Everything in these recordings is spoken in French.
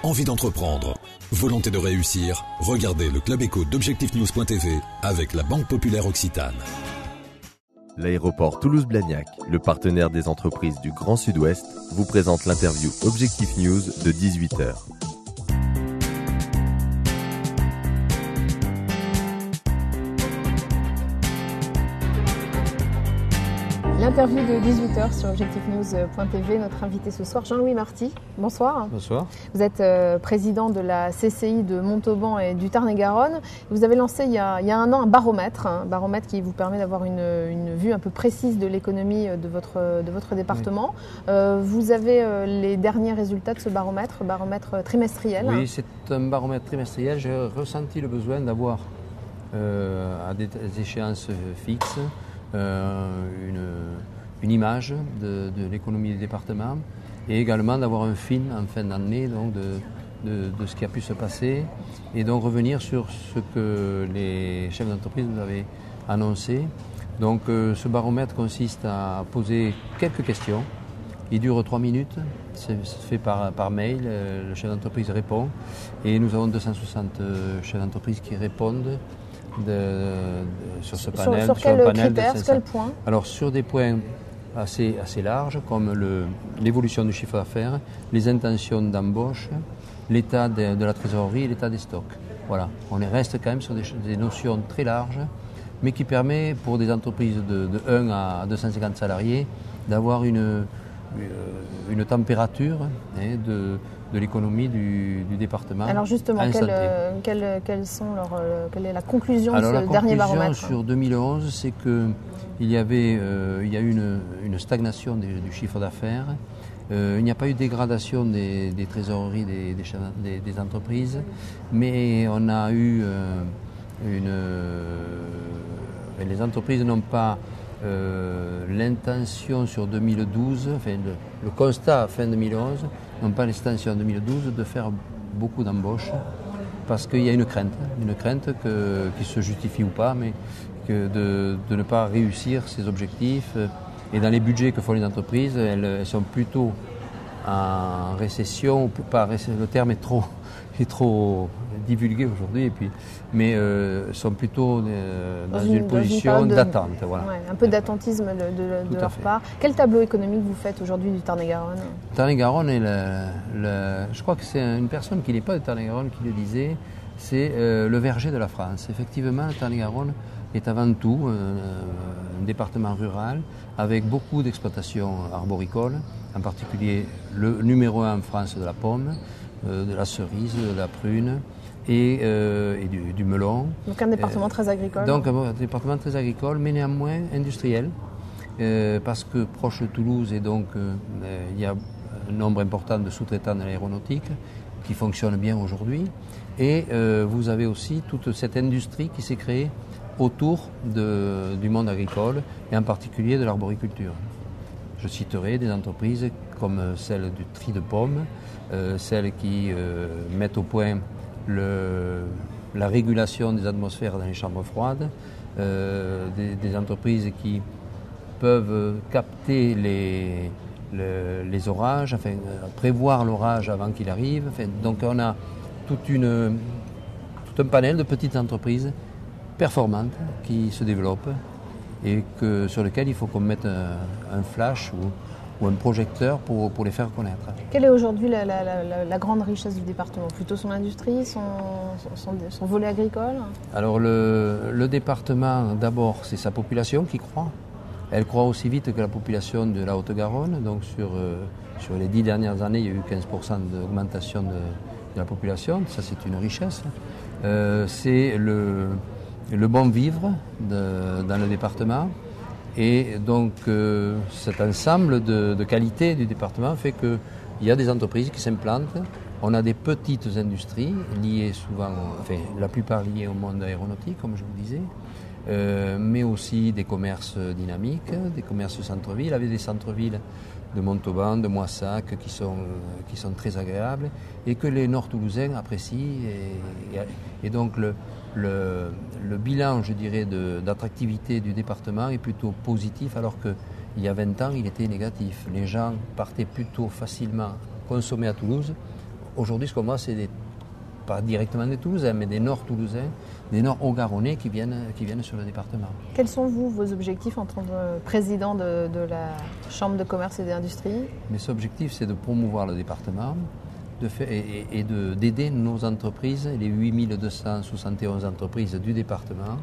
envie d'entreprendre, volonté de réussir, regardez le Club Éco d'Objectifnews.tv avec la Banque Populaire Occitane. L'aéroport Toulouse-Blagnac, le partenaire des entreprises du Grand Sud-Ouest, vous présente l'interview Objectif News de 18h. L'interview de 18h sur Objectifnews.tv. Notre invité ce soir, Jean-Louis Marty. Bonsoir. Bonsoir. Vous êtes président de la CCI de Montauban et du Tarn-et-Garonne. Vous avez lancé il y a un an un baromètre qui vous permet d'avoir une vue un peu précise de l'économie de votre département. Oui. Vous avez les derniers résultats de ce baromètre trimestriel. Oui, c'est un baromètre trimestriel. J'ai ressenti le besoin d'avoir à des échéances fixes une image de l'économie du département et également d'avoir un film en fin d'année donc de ce qui a pu se passer et donc revenir sur ce que les chefs d'entreprise nous avaient annoncé. Donc ce baromètre consiste à poser quelques questions. Il dure 3 minutes, c'est fait par mail, le chef d'entreprise répond et nous avons 260 chefs d'entreprise qui répondent sur ce panel. Sur quel critère, sur quel point? Alors sur des points assez larges comme l'évolution du chiffre d'affaires, les intentions d'embauche, l'état de la trésorerie et l'état des stocks. Voilà, on reste quand même sur des notions très larges, mais qui permet pour des entreprises de 1 à 250 salariés d'avoir une température de l'économie du département. Alors justement, quelle est la conclusion de ce dernier baromètre? Sur 2011, c'est qu'il y a eu une stagnation du chiffre d'affaires. Il n'y a pas eu de dégradation des trésoreries des entreprises, mais on a eu les entreprises n'ont pas l'intention sur 2012, enfin le constat fin 2011, n'ont pas l'intention en 2012 de faire beaucoup d'embauches parce qu'il y a une crainte qui se justifie ou pas, mais de ne pas réussir ses objectifs. Et dans les budgets que font les entreprises, elles sont plutôt en récession, ou pas, le terme est trop divulgué aujourd'hui, mais sont plutôt dans une position d'attente. Voilà. Ouais, un peu d'attentisme de leur part. Quel tableau économique vous faites aujourd'hui du Tarn-et-Garonne? Tarn-et-Garonne, je crois que c'est une personne qui n'est pas de Tarn-et-Garonne qui le disait, c'est le verger de la France. Effectivement, le Tarn-et-Garonne est avant tout un département rural avec beaucoup d'exploitations arboricoles, en particulier le numéro 1 en France de la pomme, de la cerise, de la prune et du melon. Donc un département très agricole. Donc un département très agricole, mais néanmoins industriel, parce que proche de Toulouse et donc il y a un nombre important de sous-traitants de l'aéronautique qui fonctionnent bien aujourd'hui. Et vous avez aussi toute cette industrie qui s'est créée autour du monde agricole et en particulier de l'arboriculture. Je citerai des entreprises comme celle du tri de pommes, celles qui mettent au point la régulation des atmosphères dans les chambres froides, des entreprises qui peuvent capter les orages, enfin prévoir l'orage avant qu'il arrive. Enfin, donc on a tout un panel de petites entreprises performantes qui se développent et sur lesquelles il faut qu'on mette un flash ou un projecteur pour les faire connaître. Quelle est aujourd'hui la grande richesse du département? Plutôt son industrie, son volet agricole? Alors le département, d'abord, c'est sa population qui croît. Elle croît aussi vite que la population de la Haute-Garonne. Donc sur les 10 dernières années, il y a eu 15% d'augmentation de la population. Ça, c'est une richesse. C'est le bon vivre dans le département. Et donc cet ensemble de qualités du département fait qu'il y a des entreprises qui s'implantent. On a des petites industries liées souvent, enfin la plupart liées au monde aéronautique, comme je vous disais, mais aussi des commerces dynamiques, des commerces centre-ville, avec des centres-villes de Montauban, de Moissac, qui sont très agréables et que les Nord-Toulousains apprécient. Et donc le bilan, je dirais, d'attractivité du département est plutôt positif, alors qu'il y a 20 ans, il était négatif. Les gens partaient plutôt facilement consommer à Toulouse aujourd'hui, ce qu'on voit, c'est pas directement des Toulousains, mais des Nord-Toulousains, des Nord-Haut-Garonnais qui viennent sur le département. Quels sont vos objectifs en tant que président de la Chambre de commerce et d'industrie? Mes objectifs, c'est de promouvoir le département d'aider nos entreprises, les 8271 entreprises du département,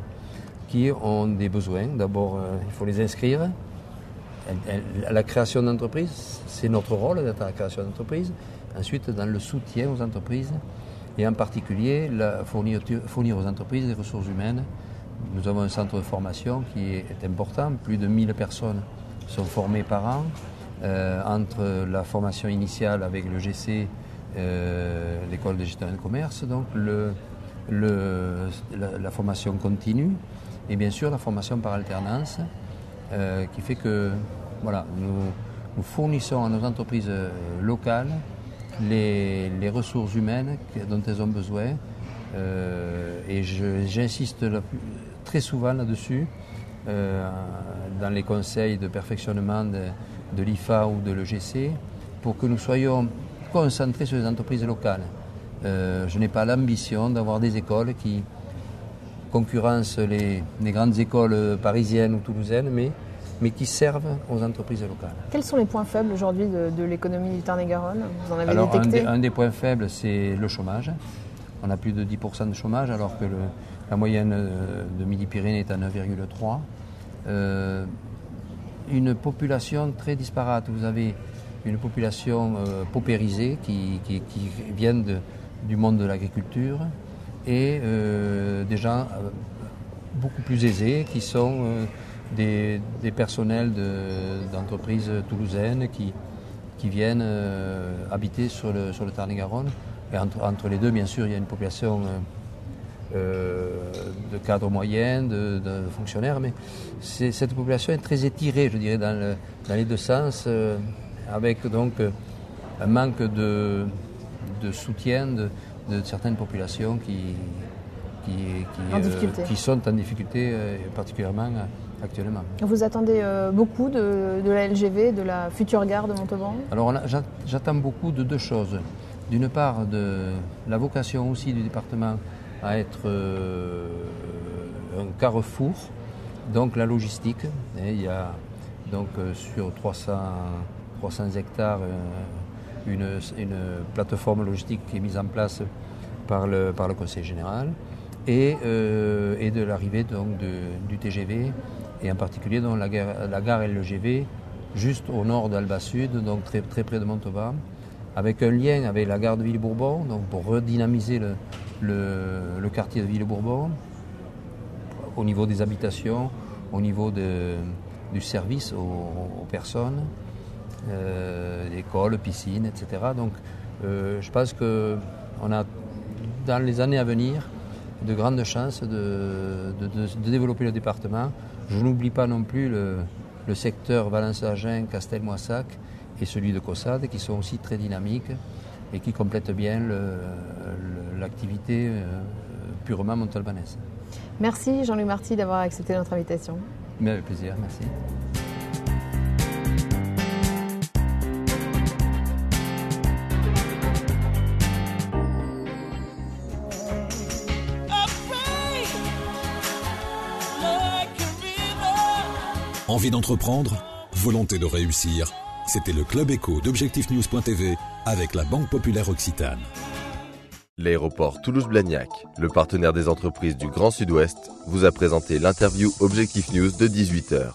qui ont des besoins. D'abord, il faut les inscrire. La création d'entreprises, c'est notre rôle d'être à la création d'entreprises. Ensuite, dans le soutien aux entreprises, et en particulier fournir aux entreprises des ressources humaines. Nous avons un centre de formation qui est important. Plus de 1000 personnes sont formées par an, entre la formation initiale avec le GC, l'école de gestion de commerce, donc la formation continue, et bien sûr la formation par alternance, qui fait que voilà, nous fournissons à nos entreprises locales les ressources humaines dont elles ont besoin, et j'insiste très souvent là-dessus dans les conseils de perfectionnement de l'IFA ou de l'EGC, pour que nous soyons concentrés sur les entreprises locales. Je n'ai pas l'ambition d'avoir des écoles qui concurrencent les grandes écoles parisiennes ou toulousaines, mais qui servent aux entreprises locales. Quels sont les points faibles aujourd'hui de l'économie du Tarn-et-Garonne? Vous en avez détecté? Un des points faibles, c'est le chômage. On a plus de 10% de chômage, alors que la moyenne de Midi-Pyrénées est à 9,3. Une population très disparate. Vous avez une population paupérisée qui vient du monde de l'agriculture, et des gens beaucoup plus aisés qui sont des personnels d'entreprises toulousaines qui viennent habiter sur le Tarn-et-Garonne. Et entre les deux, bien sûr, il y a une population de cadres moyens, de fonctionnaires, mais cette population est très étirée, je dirais, dans les deux sens, avec donc un manque de soutien de certaines populations qui sont en difficulté, particulièrement actuellement. Vous attendez beaucoup de la LGV, de la future gare de Montauban? Alors j'attends beaucoup de deux choses. D'une part, de la vocation aussi du département à être un carrefour, donc la logistique. Et il y a donc sur 300 hectares une plateforme logistique qui est mise en place par le Conseil général, et de l'arrivée donc du TGV, et en particulier dans la gare LGV juste au nord d'Alba Sud, donc très, très près de Montauban, avec un lien avec la gare de Ville-Bourbon, donc pour redynamiser le quartier de Ville-Bourbon au niveau des habitations, au niveau du service aux personnes, écoles, piscines, etc. Donc je pense qu'on a dans les années à venir de grandes chances de développer le département. Je n'oublie pas non plus le secteur Valence-Agen, Castelmoissac et celui de Caussade, qui sont aussi très dynamiques et qui complètent bien l'activité purement montalbanaise. Merci Jean-Louis Marty d'avoir accepté notre invitation. Mais avec plaisir, merci. Envie d'entreprendre? Volonté de réussir? C'était le Club Éco d'ObjectifNews.tv avec la Banque Populaire Occitane. L'aéroport Toulouse-Blagnac, le partenaire des entreprises du Grand Sud-Ouest, vous a présenté l'interview Objectif News de 18h.